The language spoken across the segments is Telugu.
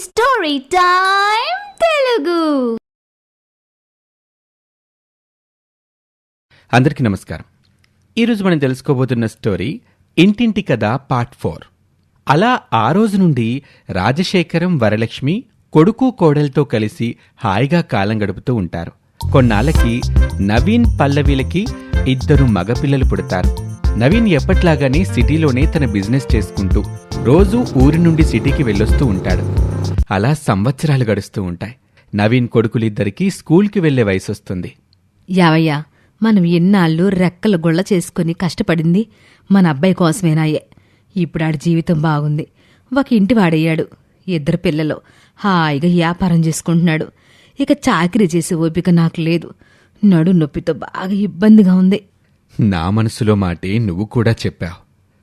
Story time Telugu. అందరికీ నమస్కారం. ఈరోజు మనం తెలుసుకోబోతున్న స్టోరీ ఇంటింటి కథ పార్ట్ 4. అలా ఆ రోజు నుండి రాజశేఖరం, వరలక్ష్మి కొడుకు కోడలతో కలిసి హాయిగా కాలం గడుపుతూ ఉంటారు. కొన్నాళ్ళకి నవీన్, పల్లవిలకి 2 మగపిల్లలు పుడతారు. నవీన్ ఎప్పట్లాగానే సిటీలోనే తన బిజినెస్ చేసుకుంటూ రోజూ ఊరి నుండి సిటీకి వెళ్ళొస్తూ ఉంటాడు. అలా సంవత్సరాలు గడుస్తూ ఉంటాయి. నవీన్ కొడుకులిద్దరికీ స్కూల్కి వెళ్లే వయసొస్తుంది. యావయ్యా, మనం ఎన్నాళ్ళు రెక్కల గుళ్ళ చేసుకుని కష్టపడింది మన అబ్బాయి కోసమేనాయే. ఇప్పుడాడి జీవితం బాగుంది. ఒక ఇంటి వాడయ్యాడు. 2 పిల్లలు హాయిగా వ్యాపారం చేసుకుంటున్నాడు. ఇక చాకిరీ చేసే ఓపిక నాకు లేదు. నడు నొప్పితో బాగా ఇబ్బందిగా ఉంది. నా మనసులో మాటే నువ్వు కూడా చెప్పావు.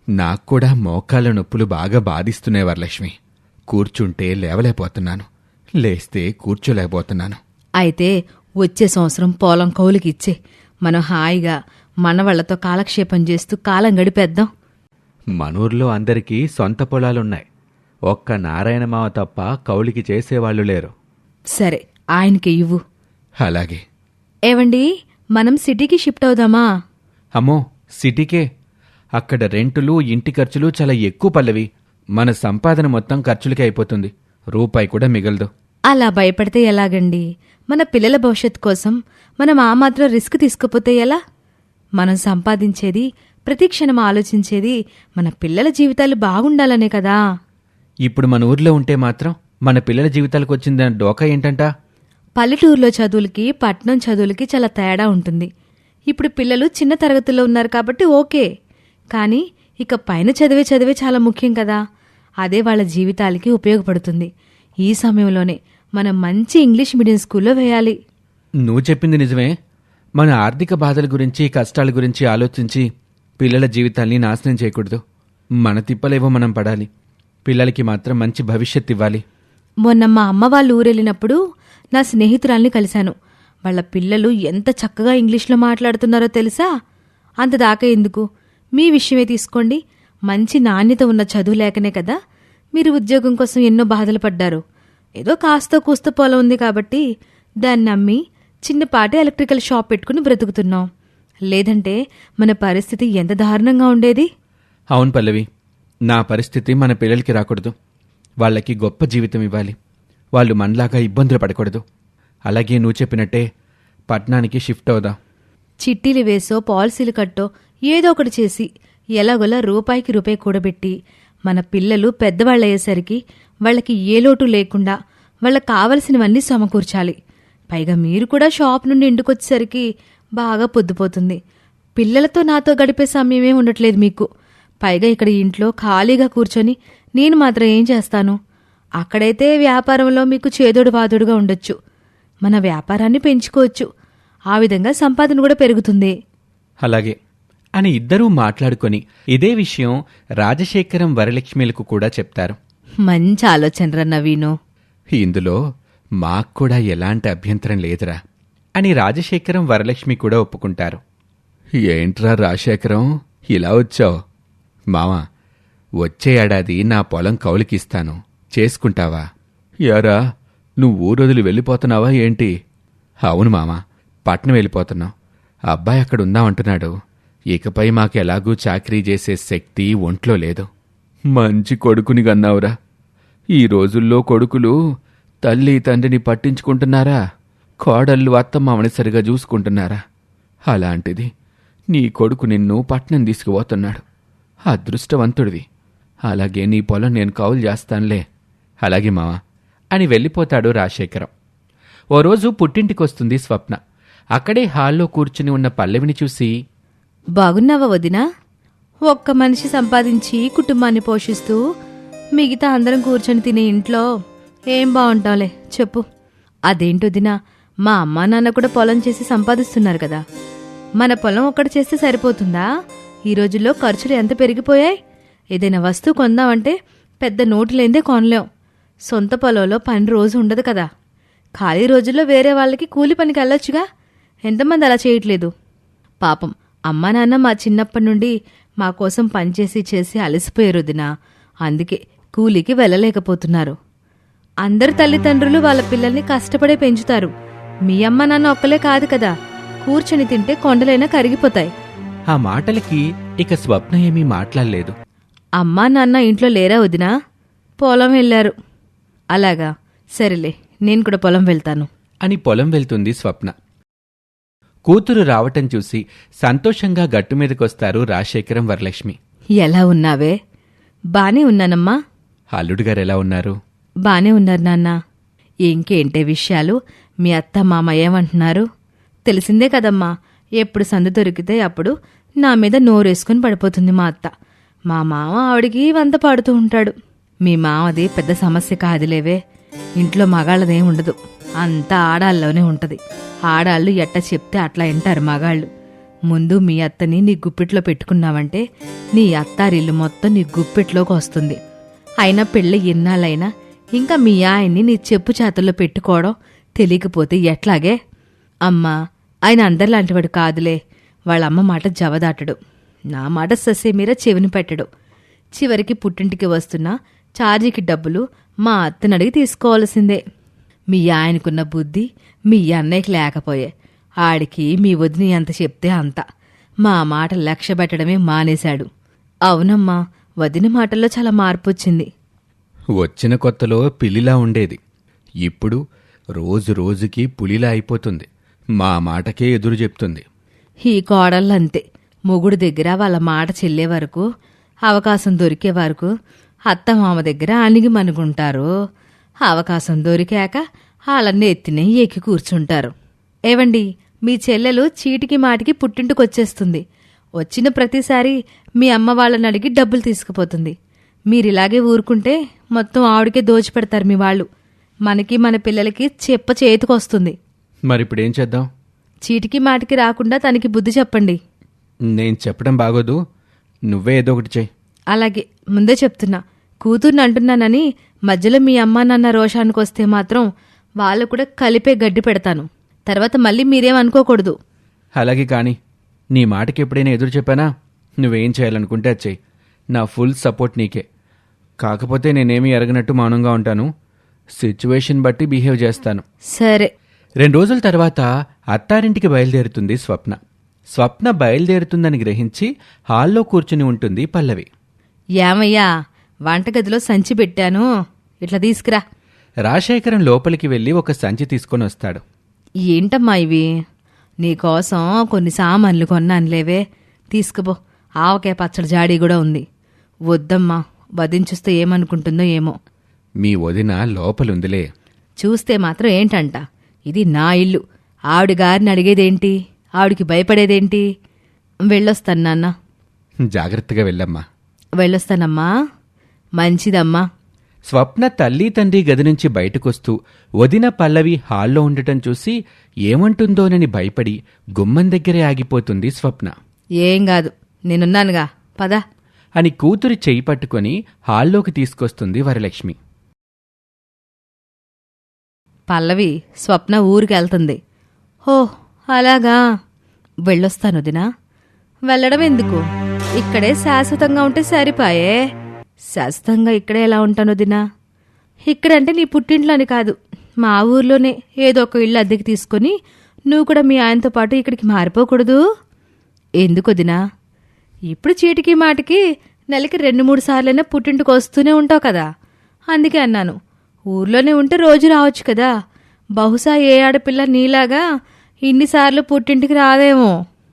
నాక్కూడా మోకాళ్ళ నొప్పులు బాగా బాధిస్తున్నాయి వరలక్ష్మి. కూర్చుంటే లేవలేకపోతున్నాను, లేస్తే కూర్చోలేకపోతున్నాను. అయితే వచ్చే సంవత్సరం పొలం కౌలుకి ఇచ్చే, మనం హాయిగా మనవాళ్లతో కాలక్షేపం చేస్తూ కాలం గడిపేద్దాం. మనూర్లో అందరికీ సొంత పొలాలున్నాయి. ఒక్క నారాయణమావ తప్ప కౌలికి చేసేవాళ్లు లేరు. సరే, ఆయనకి ఇవ్వు. అలాగే. ఏవండి, మనం సిటీకి షిఫ్ట్ అవుదామా? అమ్మో, సిటీకే? అక్కడ రెంటులు, ఇంటి ఖర్చులు చాలా ఎక్కువ పల్లవి. మన సంపాదన మొత్తం ఖర్చులకే అయిపోతుంది. రూపాయి కూడా మిగలదు. అలా భయపడితే ఎలాగండి? మన పిల్లల భవిష్యత్తు కోసం మనం ఆ మాత్రం రిస్క్ తీసుకుపోతే ఎలా? మనం సంపాదించేది, ప్రతి క్షణం ఆలోచించేది మన పిల్లల జీవితాలు బాగుండాలనే కదా. ఇప్పుడు మన ఊర్లో ఉంటే మాత్రం మన పిల్లల జీవితాలకు వచ్చిందన్న డోకా ఏంటంట? పల్లెటూరులో చదువులకి, పట్నం చదువులకి చాలా తేడా ఉంటుంది. ఇప్పుడు పిల్లలు చిన్న తరగతుల్లో ఉన్నారు కాబట్టి ఓకే. కానీ ఇక పైన చదివే చాలా ముఖ్యం కదా. అదే వాళ్ళ జీవితాలకి ఉపయోగపడుతుంది. ఈ సమయంలోనే మనం మంచి ఇంగ్లీష్ మీడియం స్కూల్లో వేయాలి. నువ్వు చెప్పింది నిజమే. మన ఆర్థిక బాధల గురించి, కష్టాల గురించి ఆలోచించి పిల్లల జీవితాల్ని నాశనం చేయకూడదు. మన తిప్పలేవో మనం పడాలి. పిల్లలకి మాత్రం మంచి భవిష్యత్తు ఇవ్వాలి. మొన్న మా అమ్మ వాళ్ళు ఊరెళ్ళినప్పుడు నా స్నేహితురాల్ని కలిశాను. వాళ్ళ పిల్లలు ఎంత చక్కగా ఇంగ్లీష్లో మాట్లాడుతున్నారో తెలుసా? అంతదాకా ఎందుకు, మీ విషయమే తీసుకోండి. మంచి నాణ్యత ఉన్న చదువు లేకనే కదా మీరు ఉద్యోగం కోసం ఎన్నో బాధలు పడ్డారు. ఏదో కాస్తో కూస్తో పొలం ఉంది కాబట్టి దాన్ని అమ్మి చిన్నపాటి ఎలక్ట్రికల్ షాప్ పెట్టుకుని బ్రతుకుతున్నాం. లేదంటే మన పరిస్థితి ఎంత దారుణంగా ఉండేది. అవును పల్లవి, నా పరిస్థితి మన పిల్లలకి రాకూడదు. వాళ్ళకి గొప్ప జీవితం ఇవ్వాలి. వాళ్ళు మనలాగా ఇబ్బందులు పడకూడదు. అలాగే నువ్వు చెప్పినట్టే పట్నానికి షిఫ్ట్ అవుదాం. చిట్టీలు వేసో, పాలసీలు కట్టో ఏదో ఒకటి చేసి ఎలాగోలా రూపాయికి రూపాయి కూడబెట్టి మన పిల్లలు పెద్దవాళ్ళయ్యేసరికి వాళ్ళకి ఏ లోటు లేకుండా వాళ్ళకి కావలసినవన్నీ సమకూర్చాలి. పైగా మీరు కూడా షాప్ నుండి ఇంటికొచ్చేసరికి బాగా పొద్దుపోతుంది. పిల్లలతో నాతో గడిపే సమయమే ఉండట్లేదు మీకు. పైగా ఇక్కడ ఇంట్లో ఖాళీగా కూర్చొని నేను మాత్రం ఏం చేస్తాను? అక్కడైతే వ్యాపారంలో మీకు చేదోడు వాదోడుగా ఉండొచ్చు. మన వ్యాపారాన్ని పెంచుకోవచ్చు. ఆ విధంగా సంపాదన కూడా పెరుగుతుంది. అలాగే అని ఇద్దరూ మాట్లాడుకొని ఇదే విషయం రాజశేఖరం, వరలక్ష్మిలకు కూడా చెప్తారు. మంచి ఆలోచనరా నవీను. ఇందులో మాక్కూడా ఎలాంటి అభ్యంతరం లేదురా అని రాజశేఖరం, వరలక్ష్మి కూడా ఒప్పుకుంటారు. ఏంట్రా రాజశేఖరం, ఇలా వచ్చావు? మావా, వచ్చే ఏడాది నా పొలం కౌలికిస్తాను, చేసుకుంటావా? యారా, నువ్వు ఊరొదిలి వెళ్ళిపోతున్నావా ఏంటి? అవును మామా, పట్నం వెళ్ళిపోతున్నావు. అబ్బాయి అక్కడుందామంటున్నాడు. ఇకపై మాకెలాగూ చాకరీ చేసే శక్తి ఒంట్లో లేదు. మంచి కొడుకుని గన్నావురా. ఈ రోజుల్లో కొడుకులు తల్లి తండ్రిని పట్టించుకుంటున్నారా? కోడళ్ళు అత్తమామని సరిగా చూసుకుంటున్నారా? అలాంటిది నీ కొడుకు నిన్ను పట్నం తీసుకుపోతున్నాడు. అదృష్టవంతుడివి. అలాగే నీ పొలం నేను కౌలు చేస్తానులే. అలాగే మావా అని వెళ్ళిపోతాడు రాజశేఖరం. ఓ రోజు పుట్టింటికొస్తుంది స్వప్న. అక్కడే హాల్లో కూర్చుని ఉన్న పల్లవిని చూసి, బాగున్నావా వదినా? ఒక్క మనిషి సంపాదించి కుటుంబాన్ని పోషిస్తూ మిగతా అందరం కూర్చొని తినే ఇంట్లో ఏం బాగుంటావులే చెప్పు. అదేంటొదినా, మా అమ్మా నాన్న కూడా పొలం చేసి సంపాదిస్తున్నారు కదా. మన పొలం ఒక్కటి చేస్తే సరిపోతుందా? ఈ రోజుల్లో ఖర్చులు ఎంత పెరిగిపోయాయి. ఏదైనా వస్తువు కొందామంటే పెద్ద నోటు లేందే కొనలేం. సొంత పొలంలో పని రోజు ఉండదు కదా. ఖాళీ రోజుల్లో వేరే వాళ్ళకి కూలి పనికి వెళ్ళొచ్చుగా. ఎంతమంది అలా చేయట్లేదు? పాపం అమ్మా నాన్న మా చిన్నప్పటి నుండి మా కోసం పనిచేసి చేసి అలసిపోయారు వదినా. అందుకే కూలికి వెళ్ళలేకపోతున్నారు. అందరు తల్లిదండ్రులు వాళ్ళ పిల్లల్ని కష్టపడే పెంచుతారు. మీ అమ్మ నాన్న ఒక్కలే కాదు కదా, కూర్చొని తింటే కొండలైనా కరిగిపోతాయి. ఆ మాటలకి ఇక స్వప్న ఏమీ మాట్లాడలేదు. అమ్మా నాన్న ఇంట్లో లేరా వదినా? పొలం వెళ్ళారు. అలాగా, సరేలే, నేను కూడా పొలం వెళ్తాను అని పొలం వెళ్తుంది స్వప్న. కూతురు రావటం చూసి సంతోషంగా గట్టుమీదకొస్తారు రాజశేఖరం, వరలక్ష్మి. ఎలా ఉన్నావే? బానే ఉన్నానమ్మా. అల్లుడుగారెలా ఉన్నారు? బానే ఉన్నారు నాన్నా. ఇంకేంటే విషయాలు? మీ అత్త మామ ఏమంటున్నారు? తెలిసిందే కదమ్మా, ఎప్పుడు సందు దొరికితే అప్పుడు నా మీద నోరేసుకుని పడిపోతుంది మా అత్త. మా మామ ఆవిడికి వంత పాడుతూ ఉంటాడు. మీ మామది పెద్ద సమస్య కాదులేవే. ఇంట్లో మగాళ్ళదేం ఉండదు, అంతా ఆడాల్లోనే ఉంటది. ఆడాళ్ళు ఎట్ట చెప్తే అట్లా వింటారు మగాళ్ళు. ముందు మీ అత్తని నీ గుప్పిట్లో పెట్టుకున్నావంటే నీ అత్తారిల్లు మొత్తం నీ గుప్పిట్లోకి వస్తుంది. అయినా పెళ్ళి ఇన్నాళ్ళైనా ఇంకా మీ ఆయన్ని నీ చెప్పు చేతుల్లో పెట్టుకోవడం తెలియకపోతే ఎట్లాగే? అమ్మా, ఆయన అందరిలాంటివాడు కాదులే. వాళ్ళమ్మ మాట జవదాటడు, నా మాట ససేమీర చెవిని పెట్టడు. చివరికి పుట్టింటికి వస్తున్నా ఛార్జీకి డబ్బులు మా అత్తని అడిగి తీసుకోవాల్సిందే. మీ ఆయనకున్న బుద్ధి మీ అన్నయ్యకి లేకపోయే. ఆడికి మీ వదిని ఎంత చెప్తే అంత. మా మాట లక్ష్య పెట్టడమే మానేశాడు. అవునమ్మా, వదిన మాటల్లో చాలా మార్పు వచ్చింది. వచ్చిన కొత్తలో పిల్లిలా ఉండేది, ఇప్పుడు రోజు రోజుకి పులిలా అయిపోతుంది. మా మాటకే ఎదురు చెప్తుంది. ఈ కోడళ్ళంతే. మొగుడు దగ్గర వాళ్ళ మాట చెల్లే వరకు, అవకాశం దొరికే వరకు అత్తమామ దగ్గర అణిగి మనుగుంటారు. అవకాశం దొరికాక వాళ్ళని ఎత్తినే ఎక్కి కూర్చుంటారు. ఏవండి, మీ చెల్లెలు చీటికి మాటికి పుట్టింటికొచ్చేస్తుంది. వచ్చిన ప్రతిసారి మీ అమ్మ వాళ్ళని అడిగి డబ్బులు తీసుకుపోతుంది. మీరిలాగే ఊరుకుంటే మొత్తం ఆవిడకే దోచిపెడతారు మీ వాళ్ళు. మనకి మన పిల్లలకి చెప్ప చేతికొస్తుంది. మరిప్పుడేం చేద్దాం? చీటికి మాటికి రాకుండా తనకి బుద్ధి చెప్పండి. నేను చెప్పడం బాగోదు, నువ్వే ఏదో ఒకటి చెయ్యి. అలాగే, ముందే చెప్తున్నా. కూతుర్ని అంటున్నానని మధ్యలో మీ అమ్మా నాన్న రోషానికి వస్తే మాత్రం వాళ్ళు కూడా కలిపే గడ్డి పెడతాను. తర్వాత మళ్ళీ మీరేం అనుకోకూడదు. అలాగే కాని, నీ మాటకి ఎప్పుడైనా ఎదురు చెప్పానా? నువ్వేం చేయాలనుకుంటే అది చెయ్యి. నా ఫుల్ సపోర్ట్ నీకే. కాకపోతే నేనేమీ ఎరగనట్టు మౌనంగా ఉంటాను. సిచ్యువేషన్ బట్టి బిహేవ్ చేస్తాను. సరే. 2 రోజుల తర్వాత అత్తారింటికి బయలుదేరుతుంది స్వప్న. స్వప్న బయలుదేరుతుందని గ్రహించి హాల్లో కూర్చుని ఉంటుంది పల్లవి. ఏమయ్యా, వంటగదిలో సంచి పెట్టాను, ఇట్లా తీసుకురా. రాజశేఖరం లోపలికి వెళ్లి ఒక సంచి తీసుకొని వస్తాడు. ఏంటమ్మా ఇవి? నీకోసం కొన్ని సామాన్లు కొన్నానులేవే, తీసుకుపో. ఆవకాయ పచ్చడి జాడీ కూడా ఉంది. వద్దమ్మా, వదించుస్తే ఏమనుకుంటుందో ఏమో. మీ వదిన లోపలుందిలే. చూస్తే మాత్రం ఏంటంట, ఇది నా ఇల్లు. ఆవిడ గారిని అడిగేదేంటి? ఆవిడికి భయపడేదేంటి? వెళ్ళొస్తాను నాన్న. జాగ్రత్తగా వెళ్ళమ్మా. వెళ్ళొస్తానమ్మా. మంచిదమ్మా. స్వప్న తల్లి తండ్రి గది నుంచి బయటకొస్తూ వదిన పల్లవి హాల్లో ఉండటం చూసి ఏమంటుందోనని భయపడి గుమ్మం దగ్గరే ఆగిపోతుంది స్వప్న. ఏం కాదు, నేనున్నానుగా, పద అని కూతురి చెయ్యి పట్టుకొని హాల్లోకి తీసుకొస్తుంది వరలక్ష్మి. పల్లవి, స్వప్న ఊరికెళ్తుంది. ఓ అలాగా, వెళ్ళొస్తాను వదినా. వెళ్ళడం ఎందుకు? ఇక్కడే శాశ్వతంగా ఉంటే సరిపాయే. శాశ్వతంగా ఇక్కడే ఎలా ఉంటాను వదినా? ఇక్కడంటే నీ పుట్టింట్లో అని కాదు, మా ఊర్లోనే ఏదో ఒక ఇల్లు అద్దెకి తీసుకొని నువ్వు కూడా మీ ఆయనతో పాటు ఇక్కడికి మారిపోకూడదు? ఎందుకు వదినా? ఇప్పుడు చీటికి మాటికి నెలకి 2-3 సార్లైనా పుట్టింటికి వస్తూనే ఉంటావు కదా, అందుకే అన్నాను. ఊర్లోనే ఉంటే రోజు రావచ్చు కదా. బహుశా ఏ ఆడపిల్ల నీలాగా ఇన్నిసార్లు పుట్టింటికి రాదేమో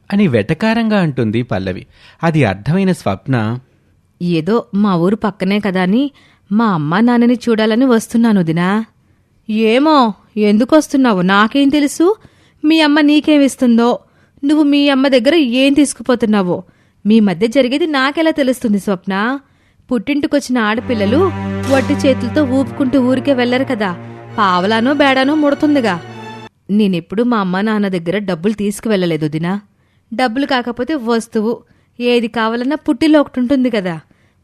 అని వెటకారంగా అంటుంది పల్లవి. అది అర్థమైన స్వప్న, ఏదో మా ఊరు పక్కనే కదా అని మా అమ్మా నాన్నని చూడాలని వస్తున్నాను వదినా. ఏమో, ఎందుకు వస్తున్నావు నాకేం తెలుసు? మీ అమ్మ నీకేమిస్తుందో, నువ్వు మీ అమ్మ దగ్గర ఏం తీసుకుపోతున్నావో మీ మధ్య జరిగేది నాకెలా తెలుస్తుంది స్వప్న? పుట్టింటికొచ్చిన ఆడపిల్లలు వట్టి చేతులతో ఊపుకుంటూ ఊరికే వెళ్లరు కదా, పావలానో బేడానో ముడుతుందిగా. నేనెప్పుడు మా అమ్మ నాన్న దగ్గర డబ్బులు తీసుకువెళ్ళలేదు వదినా. డబ్బులు కాకపోతే వస్తువు ఏది కావాలన్నా పుట్టిలో ఒకటి ఉంటుంది కదా.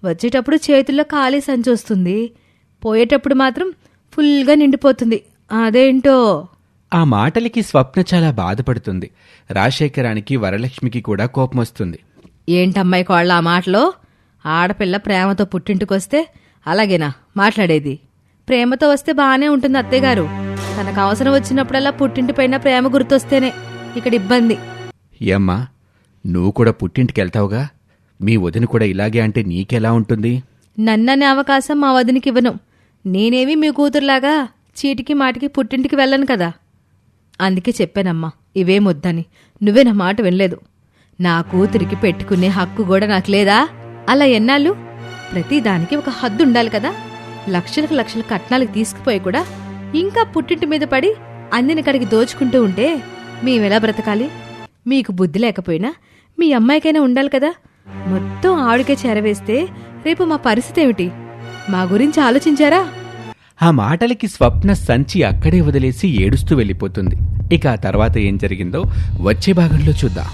వచ్చేటప్పుడు చేతుల్లో ఖాళీ సంచి వస్తుంది, పోయేటప్పుడు మాత్రం ఫుల్గా నిండిపోతుంది. అదేంటో. ఆ మాటలకి స్వప్న చాలా బాధపడుతుంది. రాజశేఖరానికి వరలక్ష్మికి కూడా కోపం వస్తుంది. ఏంటమ్మాయి కోళ్ళ ఆ మాటలో? ఆడపిల్ల ప్రేమతో పుట్టింటికొస్తే అలాగేనా మాట్లాడేది? ప్రేమతో వస్తే బాగానే ఉంటుంది అత్తయ్య గారు. తనకు అవసరం వచ్చినప్పుడల్లా పుట్టింటి పైన ప్రేమ గుర్తొస్తేనే ఇక్కడ ఇబ్బంది. ఏమ్మా, నువ్వు కూడా పుట్టింటికెళ్తావుగా? మీ వదిన కూడా ఇలాగే అంటే నీకెలా ఉంటుంది? నన్ననే అవకాశం మా వదినికి ఇవ్వను. నేనేమి మీ కూతురులాగా చీటికి మాటికి పుట్టింటికి వెళ్ళను కదా. అందుకే చెప్పానమ్మా ఇవేమొద్దని. నువ్వే నా మాట వినలేదు. నా కూతురికి పెట్టుకునే హక్కు కూడా నాకు లేదా? అలా ఎన్నాళ్ళు? ప్రతిదానికి ఒక హద్దు ఉండాలి కదా. లక్షలకు లక్షల కట్నాలకు తీసుకుపోయి కూడా ఇంకా పుట్టింటి మీద పడి అందిన కడికి దోచుకుంటూ ఉంటే మేమెలా బ్రతకాలి? మీకు బుద్ధి లేకపోయినా మీ అమ్మాయికైనా ఉండాలి కదా. మొత్తం ఆవిడకే చేరవేస్తే రేపు మా పరిస్థితి ఏమిటి? మా గురించి ఆలోచించారా? ఆ మాటలకి స్వప్న సంచి అక్కడే వదిలేసి ఏడుస్తూ వెళ్ళిపోతుంది. ఇక ఆ తర్వాత ఏం జరిగిందో వచ్చే భాగంలో చూద్దాం.